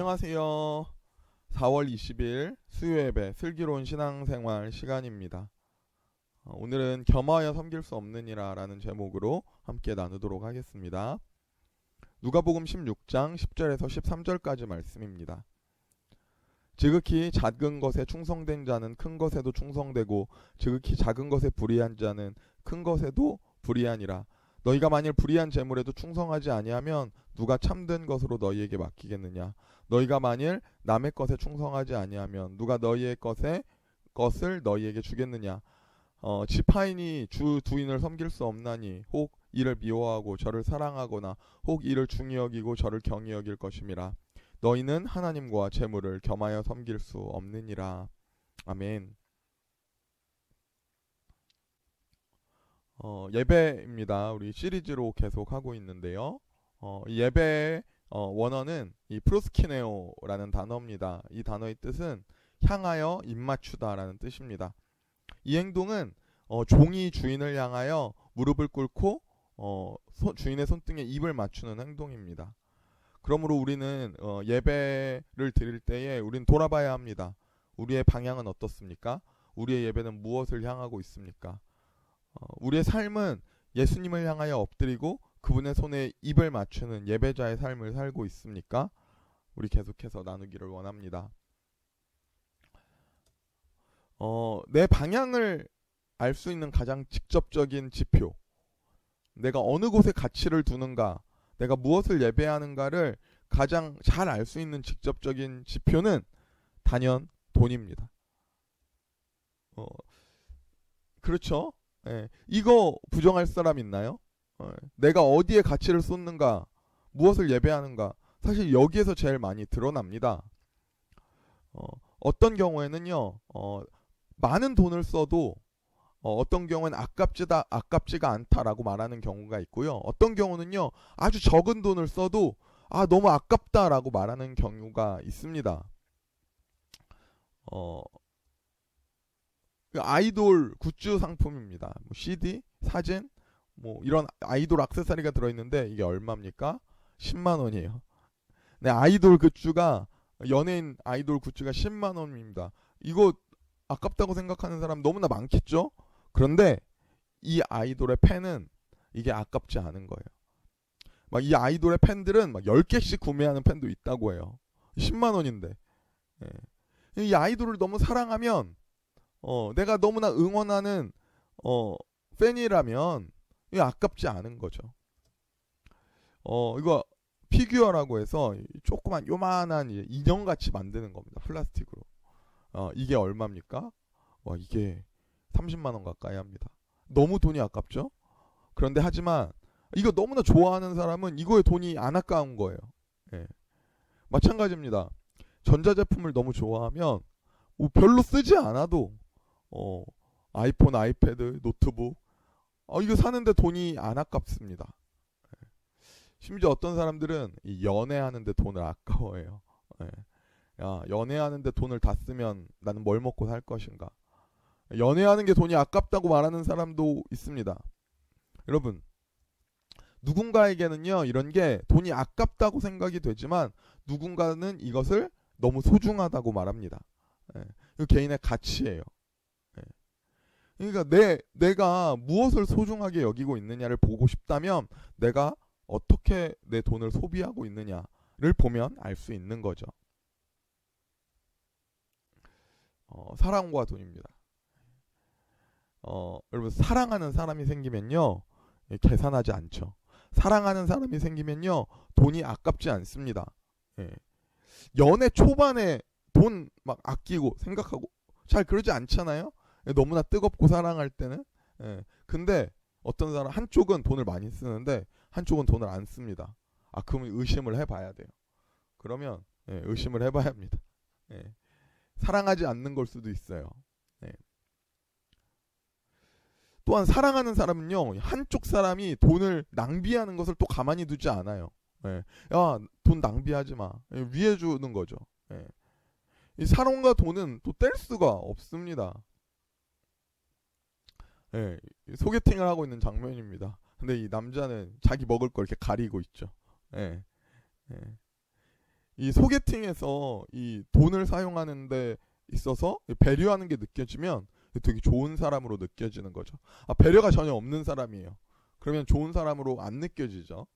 안녕하세요. 4월 20일 수요예배 슬기로운 신앙생활 시간입니다. 오늘은 겸하여 섬길 수 없느니라 라는 제목으로 함께 나누도록 하겠습니다. 누가복음 16장 10절에서 13절까지 말씀입니다. 지극히 작은 것에 충성된 자는 큰 것에도 충성되고 지극히 작은 것에 불의한 자는 큰 것에도 불의하니라. 너희가 만일 불의한 재물에도 충성하지 아니하면 누가 참된 것으로 너희에게 맡기겠느냐. 너희가 만일 남의 것에 충성하지 아니하면 누가 너희의 것을 너희에게 주겠느냐. 지파인이 주 두인을 섬길 수 없나니 혹 이를 미워하고 저를 사랑하거나 혹 이를 중히 여기고 저를 경히 여길 것임이라. 너희는 하나님과 재물을 겸하여 섬길 수 없느니라. 아멘. 예배입니다. 우리 시리즈로 계속 하고 있는데요. 이 예배의 원어는 이 프로스키네오라는 단어입니다. 이 단어의 뜻은 향하여 입맞추다라는 뜻입니다. 이 행동은 종이 주인을 향하여 무릎을 꿇고 주인의 손등에 입을 맞추는 행동입니다. 그러므로 우리는 예배를 드릴 때에 우리는 돌아봐야 합니다. 우리의 방향은 어떻습니까? 우리의 예배는 무엇을 향하고 있습니까? 우리의 삶은 예수님을 향하여 엎드리고 그분의 손에 입을 맞추는 예배자의 삶을 살고 있습니까? 우리 계속해서 나누기를 원합니다. 내 방향을 알 수 있는 가장 직접적인 지표, 내가 어느 곳에 가치를 두는가, 내가 무엇을 예배하는가를 가장 잘 알 수 있는 직접적인 지표는 단연 돈입니다. 그렇죠? 예, 이거 부정할 사람 있나요? 내가 어디에 가치를 쏟는가, 무엇을 예배하는가, 사실 여기에서 제일 많이 드러납니다. 어떤 경우에는요, 많은 돈을 써도 어떤 경우에는 아깝지가 않다라고 말하는 경우가 있고요. 어떤 경우는요, 아주 적은 돈을 써도 너무 아깝다라고 말하는 경우가 있습니다. 아이돌 굿즈 상품입니다. CD, 사진, 이런 아이돌 액세서리가 들어있는데 이게 얼마입니까? 10만 원이에요. 네, 아이돌 굿즈가 연예인 아이돌 굿즈가 10만 원입니다. 이거 아깝다고 생각하는 사람 너무나 많겠죠? 그런데 이 아이돌의 팬은 이게 아깝지 않은 거예요. 막 이 아이돌의 팬들은 막 10개씩 구매하는 팬도 있다고 해요. 10만 원인데. 예. 이 아이돌을 너무 사랑하면 내가 너무나 응원하는 팬이라면 이게 아깝지 않은 거죠. 이거 피규어라고 해서 조그만 요만한 인형같이 만드는 겁니다. 플라스틱으로. 이게 얼마입니까? 이게 30만 원 가까이 합니다. 너무 돈이 아깝죠? 그런데 하지만 이거 너무나 좋아하는 사람은 이거에 돈이 안 아까운 거예요. 예. 마찬가지입니다. 전자제품을 너무 좋아하면 별로 쓰지 않아도 아이폰, 아이패드, 노트북 이거 사는데 돈이 안 아깝습니다. 심지어 어떤 사람들은 연애하는데 돈을 아까워해요. 야, 연애하는데 돈을 다 쓰면 나는 뭘 먹고 살 것인가. 연애하는 게 돈이 아깝다고 말하는 사람도 있습니다. 여러분, 누군가에게는요, 이런 게 돈이 아깝다고 생각이 되지만 누군가는 이것을 너무 소중하다고 말합니다. 이거 개인의 가치예요. 그러니까 내가 무엇을 소중하게 여기고 있느냐를 보고 싶다면 내가 어떻게 내 돈을 소비하고 있느냐를 보면 알 수 있는 거죠. 사랑과 돈입니다. 여러분, 사랑하는 사람이 생기면요, 계산하지 않죠. 사랑하는 사람이 생기면요, 돈이 아깝지 않습니다. 연애 초반에 돈 막 아끼고 생각하고 잘 그러지 않잖아요. 너무나 뜨겁고 사랑할 때는. 근데 어떤 사람 한쪽은 돈을 많이 쓰는데 한쪽은 돈을 안 씁니다. 그러면 의심을 해봐야 돼요. 그러면 의심을 해봐야 합니다. 사랑하지 않는 걸 수도 있어요. 또한 사랑하는 사람은요, 한쪽 사람이 돈을 낭비하는 것을 또 가만히 두지 않아요. 야, 돈 낭비하지 마. 위해 주는 거죠. 이 사랑과 돈은 또 뗄 수가 없습니다. 소개팅을 하고 있는 장면입니다. 근데 이 남자는 자기 먹을 걸 이렇게 가리고 있죠. 이 소개팅에서 이 돈을 사용하는 데 있어서 배려하는 게 느껴지면 되게 좋은 사람으로 느껴지는 거죠. 배려가 전혀 없는 사람이에요. 그러면 좋은 사람으로 안 느껴지죠.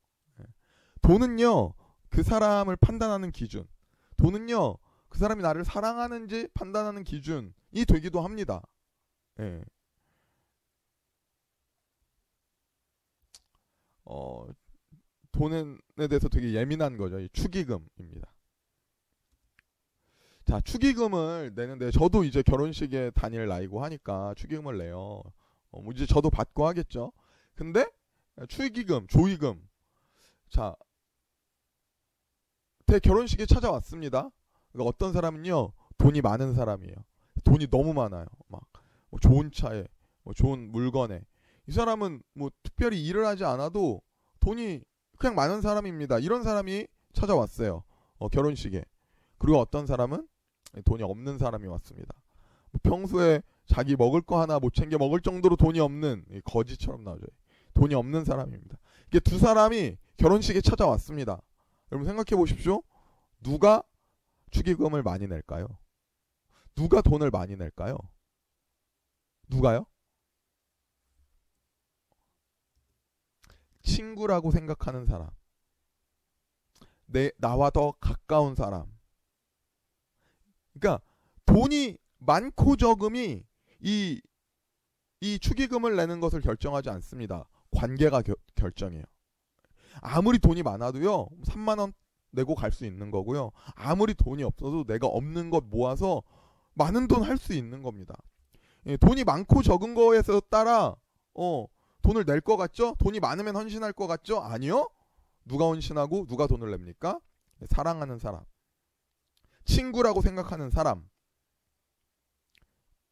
예. 돈은요, 그 사람을 판단하는 기준. 돈은요, 그 사람이 나를 사랑하는지 판단하는 기준이 되기도 합니다. 예. 돈에 대해서 되게 예민한 거죠. 이 축의금입니다. 자, 축의금을 내는데 저도 이제 결혼식에 다닐 나이고 하니까 축의금을 내요. 뭐 이제 저도 받고 하겠죠. 근데 축의금, 조의금. 자, 제 결혼식에 찾아왔습니다. 그러니까 어떤 사람은요, 돈이 많은 사람이에요. 돈이 너무 많아요. 막뭐 좋은 차에, 뭐 좋은 물건에. 이 사람은 뭐 특별히 일을 하지 않아도 돈이 그냥 많은 사람입니다. 이런 사람이 찾아왔어요. 결혼식에. 그리고 어떤 사람은 돈이 없는 사람이 왔습니다. 평소에 자기 먹을 거 하나 못 챙겨 먹을 정도로 돈이 없는 거지처럼 나오죠. 돈이 없는 사람입니다. 이게 두 사람이 결혼식에 찾아왔습니다. 여러분 생각해 보십시오. 누가 축의금을 많이 낼까요? 누가 돈을 많이 낼까요? 누가요? 친구라고 생각하는 사람. 나와 더 가까운 사람. 그러니까 돈이 많고 적음이 이 축의금을 내는 것을 결정하지 않습니다. 관계가 결정해요. 아무리 돈이 많아도요, 3만 원 내고 갈 수 있는 거고요. 아무리 돈이 없어도 내가 없는 것 모아서 많은 돈 할 수 있는 겁니다. 돈이 많고 적은 거에서 따라 돈을 낼 것 같죠? 돈이 많으면 헌신할 것 같죠? 아니요. 누가 헌신하고 누가 돈을 냅니까? 사랑하는 사람. 친구라고 생각하는 사람.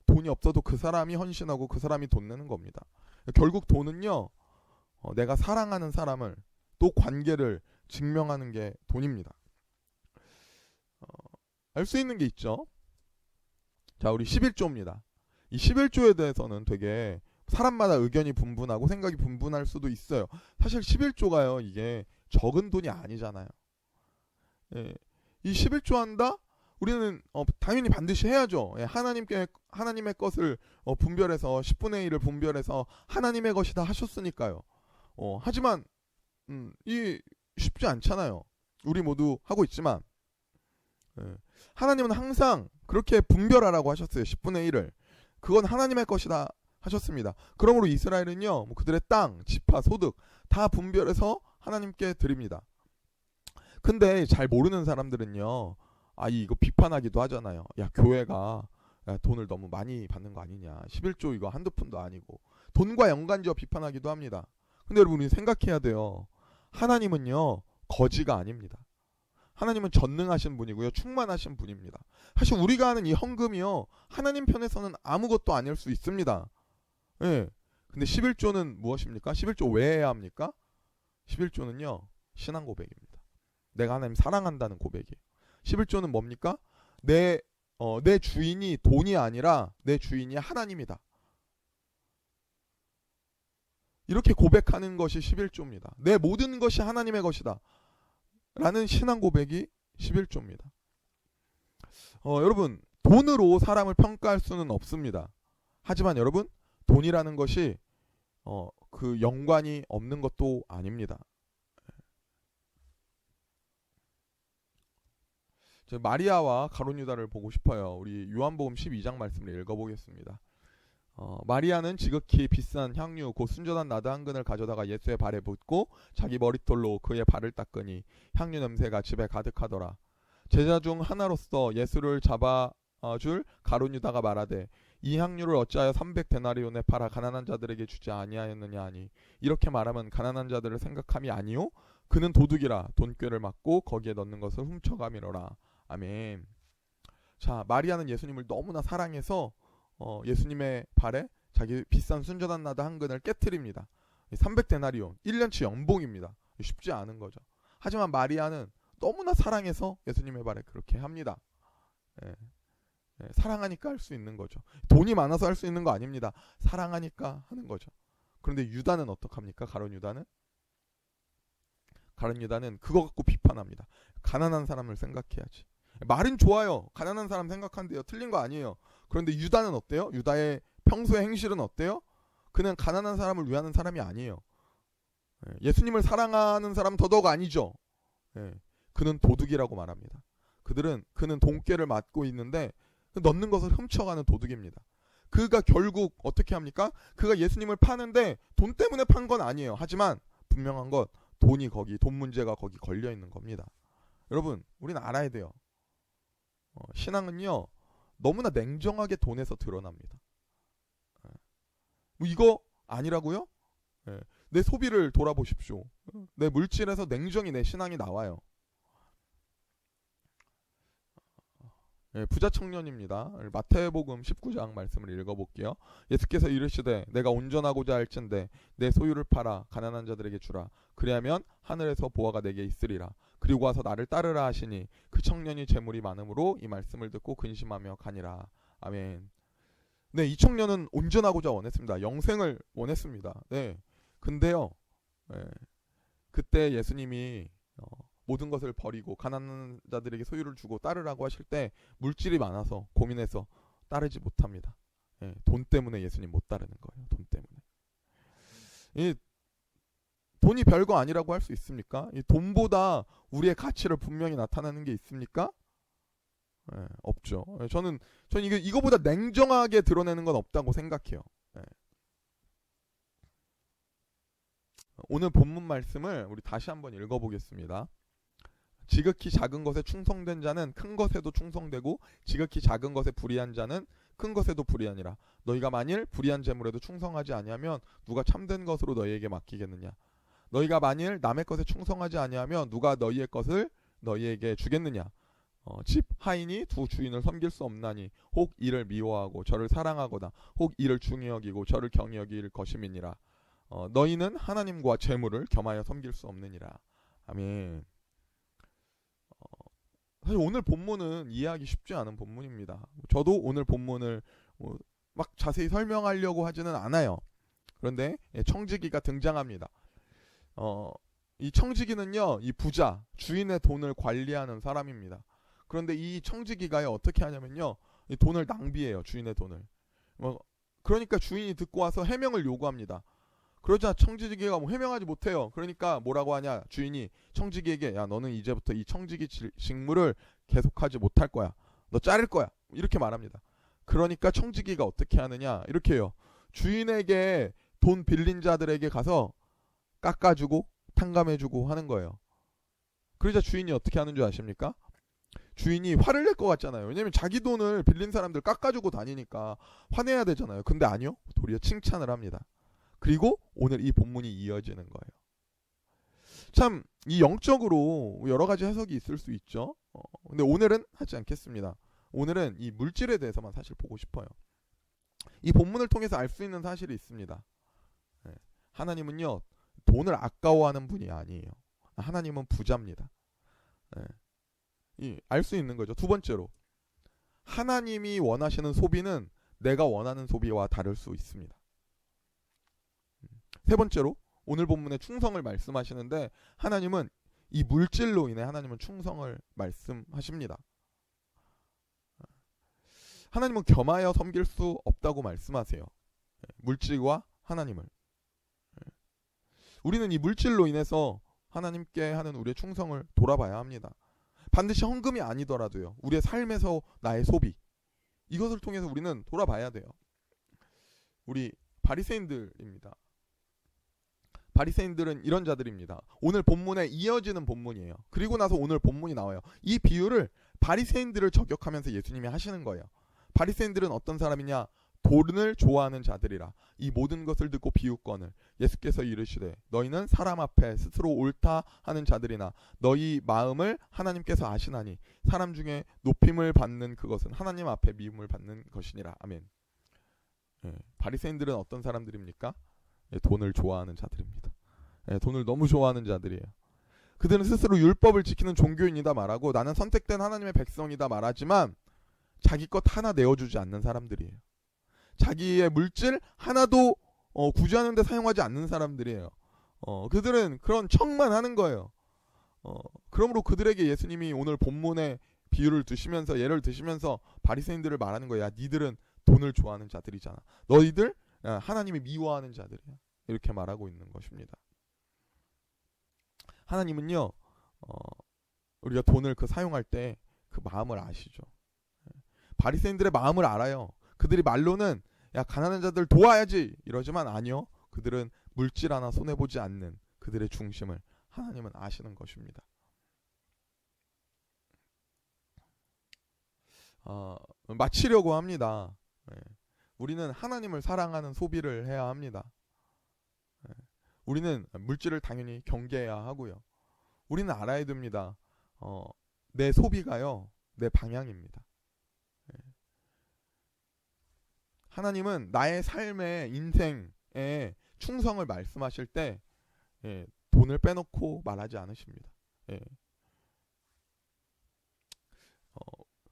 돈이 없어도 그 사람이 헌신하고 그 사람이 돈 내는 겁니다. 결국 돈은요, 내가 사랑하는 사람을 또 관계를 증명하는 게 돈입니다. 알 수 있는 게 있죠. 자, 우리 11조입니다. 이 11조에 대해서는 되게 사람마다 의견이 분분하고 생각이 분분할 수도 있어요. 사실 11조가요, 이게 적은 돈이 아니잖아요. 예, 이 11조 한다? 우리는 당연히 반드시 해야죠. 예, 하나님의 것을 분별해서 10분의 1을 분별해서 하나님의 것이다 하셨으니까요. 하지만 이 쉽지 않잖아요. 우리 모두 하고 있지만 하나님은 항상 그렇게 분별하라고 하셨어요. 10분의 1을. 그건 하나님의 것이다 하셨습니다. 그러므로 이스라엘은요, 뭐 그들의 땅, 지파, 소득 다 분별해서 하나님께 드립니다. 근데 잘 모르는 사람들은요, 이거 비판하기도 하잖아요. 야, 교회가 돈을 너무 많이 받는 거 아니냐. 11조 이거 한두 푼도 아니고. 돈과 연관지어 비판하기도 합니다. 근데 여러분, 우리 생각해야 돼요. 하나님은요, 거지가 아닙니다. 하나님은 전능하신 분이고요, 충만하신 분입니다. 사실 우리가 하는 이 헌금이요, 하나님 편에서는 아무것도 아닐 수 있습니다. 예. 근데 11조는 무엇입니까? 11조 왜 해야 합니까? 11조는요, 신앙 고백입니다. 내가 하나님 사랑한다는 고백이에요. 11조는 뭡니까? 내 주인이 돈이 아니라 내 주인이 하나님이다. 이렇게 고백하는 것이 11조입니다. 내 모든 것이 하나님의 것이다 라는 신앙 고백이 11조입니다. 여러분, 돈으로 사람을 평가할 수는 없습니다. 하지만 여러분, 돈이라는 것이 그 연관이 없는 것도 아닙니다. 마리아와 가룟 유다를 보고 싶어요. 우리 요한복음 12장 말씀을 읽어보겠습니다. 마리아는 지극히 비싼 향유 곧 순전한 나드 한 근을 가져다가 예수의 발에 붓고 자기 머릿돌로 그의 발을 닦으니 향유 냄새가 집에 가득하더라. 제자 중 하나로서 예수를 잡아줄 가룟 유다가 말하되 이 향유를 어찌하여 300데나리온에 팔아 가난한 자들에게 주지 아니하였느냐 하니 이렇게 말하면 가난한 자들을 생각함이 아니요 그는 도둑이라 돈꾀를 맞고 거기에 넣는 것을 훔쳐가미로라. 아멘. 자, 마리아는 예수님을 너무나 사랑해서 예수님의 발에 자기 비싼 순전한 나드 한 근을 깨트립니다. 300데나리온 1년치 연봉입니다. 쉽지 않은 거죠. 하지만 마리아는 너무나 사랑해서 예수님의 발에 그렇게 합니다. 사랑하니까 할 수 있는 거죠. 돈이 많아서 할 수 있는 거 아닙니다. 사랑하니까 하는 거죠. 그런데 유다는 어떡합니까? 가룟 유다는 가룟 유다는 그거 갖고 비판합니다. 가난한 사람을 생각해야지. 말은 좋아요. 가난한 사람 생각한대요. 틀린 거 아니에요. 그런데 유다는 어때요? 유다의 평소의 행실은 어때요? 그는 가난한 사람을 위하는 사람이 아니에요. 예수님을 사랑하는 사람은 더더욱 아니죠. 그는 도둑이라고 말합니다. 그는 돈깨를 맡고 있는데 넣는 것을 훔쳐가는 도둑입니다. 그가 결국 어떻게 합니까? 그가 예수님을 파는데 돈 때문에 판 건 아니에요. 하지만 분명한 건 돈 문제가 거기 걸려 있는 겁니다. 여러분, 우리는 알아야 돼요. 신앙은요, 너무나 냉정하게 돈에서 드러납니다. 뭐 이거 아니라고요? 내 소비를 돌아보십시오. 내 물질에서 냉정히 내 신앙이 나와요. 부자 청년입니다. 마태복음 19장 말씀을 읽어볼게요. 예수께서 이르시되 내가 온전하고자 할진대 내 소유를 팔아 가난한 자들에게 주라. 그리하면 하늘에서 보화가 내게 있으리라. 그리고 와서 나를 따르라 하시니 그 청년이 재물이 많으므로 이 말씀을 듣고 근심하며 가니라. 아멘. 네, 이 청년은 온전하고자 원했습니다. 영생을 원했습니다. 네, 근데요, 그때 예수님이 모든 것을 버리고 가난한 자들에게 소유를 주고 따르라고 하실 때 물질이 많아서 고민해서 따르지 못합니다. 돈 때문에 예수님 못 따르는 거예요. 돈 때문에. 돈이 별거 아니라고 할 수 있습니까? 이 돈보다 우리의 가치를 분명히 나타내는 게 있습니까? 없죠. 저는 이거보다 냉정하게 드러내는 건 없다고 생각해요. 오늘 본문 말씀을 우리 다시 한번 읽어보겠습니다. 지극히 작은 것에 충성된 자는 큰 것에도 충성되고 지극히 작은 것에 불의한 자는 큰 것에도 불의하니라. 너희가 만일 불의한 재물에도 충성하지 아니하면 누가 참된 것으로 너희에게 맡기겠느냐. 너희가 만일 남의 것에 충성하지 아니하면 누가 너희의 것을 너희에게 주겠느냐. 집 하인이 두 주인을 섬길 수 없나니 혹 이를 미워하고 저를 사랑하거나 혹 이를 중히 여기고 저를 경히 여길 것임이니라. 너희는 하나님과 재물을 겸하여 섬길 수 없느니라. 아멘. 사실 오늘 본문은 이해하기 쉽지 않은 본문입니다. 저도 오늘 본문을 막 자세히 설명하려고 하지는 않아요. 그런데 청지기가 등장합니다. 이 청지기는요, 이 부자, 주인의 돈을 관리하는 사람입니다. 그런데 이 청지기가 어떻게 하냐면요, 이 돈을 낭비해요. 주인의 돈을. 그러니까 주인이 듣고 와서 해명을 요구합니다. 그러자 청지기가 해명하지 못해요. 그러니까 뭐라고 하냐, 주인이 청지기에게 야, 너는 이제부터 이 청지기 직무를 계속하지 못할 거야. 너 자를 거야. 이렇게 말합니다. 그러니까 청지기가 어떻게 하느냐, 이렇게 해요. 주인에게 돈 빌린 자들에게 가서 깎아주고 탕감해주고 하는 거예요. 그러자 주인이 어떻게 하는 줄 아십니까? 주인이 화를 낼 것 같잖아요. 왜냐면 자기 돈을 빌린 사람들 깎아주고 다니니까 화내야 되잖아요. 근데 아니요, 도리어 칭찬을 합니다. 그리고 오늘 이 본문이 이어지는 거예요. 참, 이 영적으로 여러 가지 해석이 있을 수 있죠. 근데 오늘은 하지 않겠습니다. 오늘은 이 물질에 대해서만 사실 보고 싶어요. 이 본문을 통해서 알 수 있는 사실이 있습니다. 하나님은요, 돈을 아까워하는 분이 아니에요. 하나님은 부자입니다. 알 수 있는 거죠. 두 번째로, 하나님이 원하시는 소비는 내가 원하는 소비와 다를 수 있습니다. 세 번째로, 오늘 본문에 충성을 말씀하시는데 하나님은 이 물질로 인해 하나님은 충성을 말씀하십니다. 하나님은 겸하여 섬길 수 없다고 말씀하세요. 물질과 하나님을. 우리는 이 물질로 인해서 하나님께 하는 우리의 충성을 돌아봐야 합니다. 반드시 헌금이 아니더라도요, 우리의 삶에서 나의 소비, 이것을 통해서 우리는 돌아봐야 돼요. 우리 바리새인들입니다. 바리새인들은 이런 자들입니다. 오늘 본문에 이어지는 본문이에요. 그리고 나서 오늘 본문이 나와요. 이 비유를 바리새인들을 저격하면서 예수님이 하시는 거예요. 바리새인들은 어떤 사람이냐? 돈을 좋아하는 자들이라. 이 모든 것을 듣고 비웃거늘 예수께서 이르시되 너희는 사람 앞에 스스로 옳다 하는 자들이나 너희 마음을 하나님께서 아시나니 사람 중에 높임을 받는 그것은 하나님 앞에 미움을 받는 것이니라. 아멘. 바리새인들은 어떤 사람들입니까? 돈을 좋아하는 자들입니다. 돈을 너무 좋아하는 자들이에요. 그들은 스스로 율법을 지키는 종교인이다 말하고 나는 선택된 하나님의 백성이다 말하지만 자기 것 하나 내어주지 않는 사람들이에요. 자기의 물질 하나도 구제하는 데 사용하지 않는 사람들이에요. 그들은 그런 척만 하는 거예요. 그러므로 그들에게 예수님이 오늘 본문에 비유를 드시면서 예를 드시면서 바리새인들을 말하는 거야. 니들은 돈을 좋아하는 자들이잖아. 너희들 하나님이 미워하는 자들이야. 이렇게 말하고 있는 것입니다. 하나님은요, 우리가 돈을 사용할 때 그 마음을 아시죠. 바리새인들의 마음을 알아요. 그들이 말로는 야 가난한 자들 도와야지 이러지만 아니요. 그들은 물질 하나 손해보지 않는 그들의 중심을 하나님은 아시는 것입니다. 마치려고 합니다. 우리는 하나님을 사랑하는 소비를 해야 합니다. 우리는 물질을 당연히 경계해야 하고요. 우리는 알아야 됩니다. 내 소비가요, 내 방향입니다. 하나님은 나의 삶의 인생에 충성을 말씀하실 때 돈을 빼놓고 말하지 않으십니다.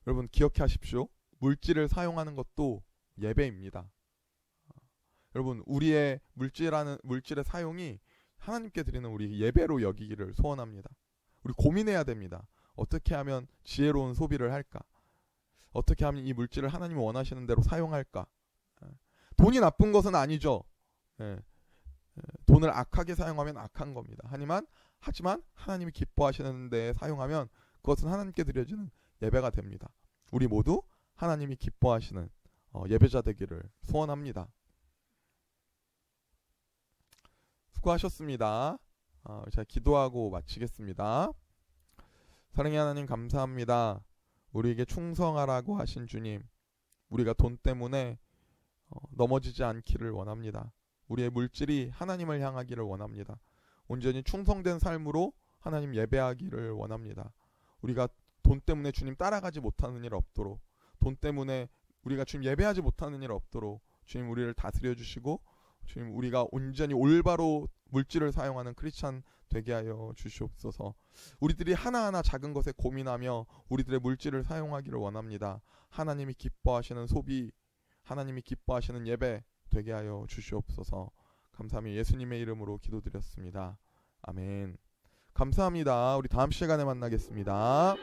여러분 기억하십시오. 물질을 사용하는 것도 예배입니다. 여러분 우리의 물질의 사용이 하나님께 드리는 우리 예배로 여기기를 소원합니다. 우리 고민해야 됩니다. 어떻게 하면 지혜로운 소비를 할까? 어떻게 하면 이 물질을 하나님이 원하시는 대로 사용할까? 돈이 나쁜 것은 아니죠. 돈을 악하게 사용하면 악한 겁니다. 하지만 하나님이 기뻐하시는 데 사용하면 그것은 하나님께 드려지는 예배가 됩니다. 우리 모두 하나님이 기뻐하시는 예배자 되기를 소원합니다. 수고하셨습니다. 제가 기도하고 마치겠습니다. 사랑의 하나님 감사합니다. 우리에게 충성하라고 하신 주님, 우리가 돈 때문에 넘어지지 않기를 원합니다. 우리의 물질이 하나님을 향하기를 원합니다. 온전히 충성된 삶으로 하나님 예배하기를 원합니다. 우리가 돈 때문에 주님 따라가지 못하는 일 없도록, 돈 때문에 우리가 주님 예배하지 못하는 일 없도록 주님 우리를 다스려 주시고 주님 우리가 온전히 올바로 물질을 사용하는 크리스찬 되게 하여 주시옵소서. 우리들이 하나하나 작은 것에 고민하며 우리들의 물질을 사용하기를 원합니다. 하나님이 기뻐하시는 소비, 하나님이 기뻐하시는 예배 되게 하여 주시옵소서. 감사하며 예수님의 이름으로 기도드렸습니다. 아멘. 감사합니다. 우리 다음 시간에 만나겠습니다.